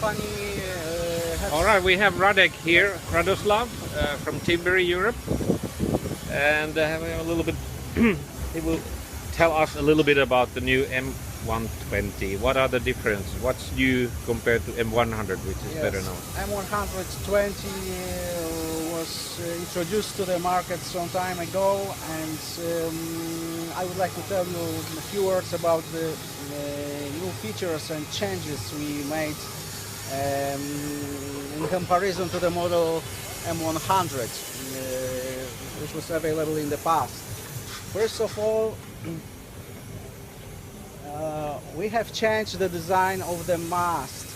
company has... All right, we have Radek here, Radoslaw from Timbery Europe, and a little bit. He will tell us a little bit about the new M120. What are the difference? What's new compared to M100, which is better now? M120 was introduced to the market some time ago, and I would like to tell you a few words about the new features and changes we made in comparison to the model M100, which was available in the past. First of all, we have changed the design of the mast.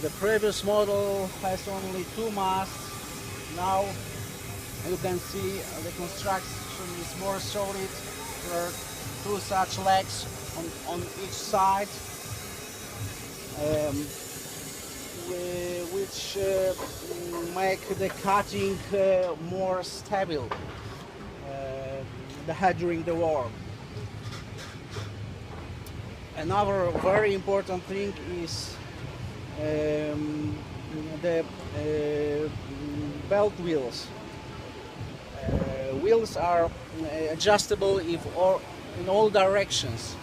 The previous model has only two masts. Now you can see the construction is more solid. There are two such legs on each side, which make the cutting more stable during the work. Another very important thing is the belt wheels. Wheels are adjustable in all directions.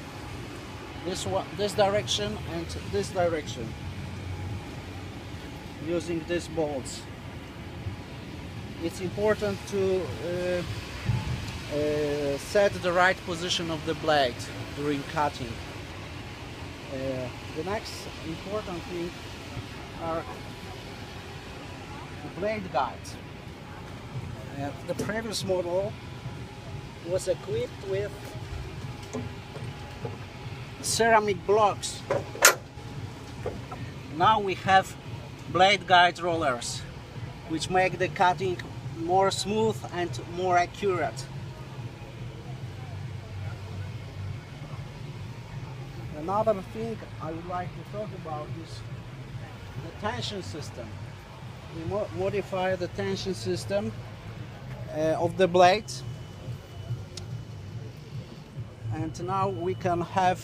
This direction and this direction, using these bolts. It's important to set the right position of the blade during cutting. The next important thing are the blade guides. The previous model was equipped with ceramic blocks. Now we have blade guide rollers, which make the cutting more smooth and more accurate. Another thing I would like to talk about is the tension system. We modify the tension system of the blade, and now we can have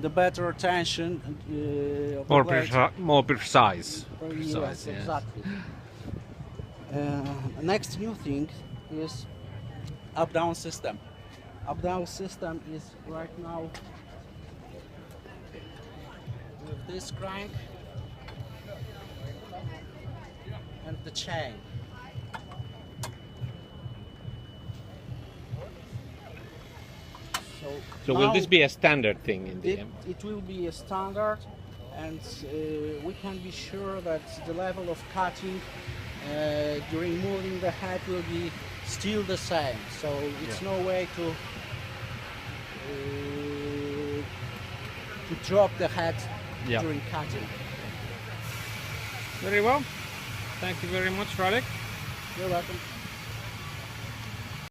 the better tension. More precise. Yes, exactly. Next new thing is up-down system. Up-down system is right now with this crank and the chain. So will this be a standard thing in the end? It will be a standard, and we can be sure that the level of cutting during moving the head will be still the same. So it's no way to drop the head during cutting. Very well. Thank you very much, Radek. You're welcome.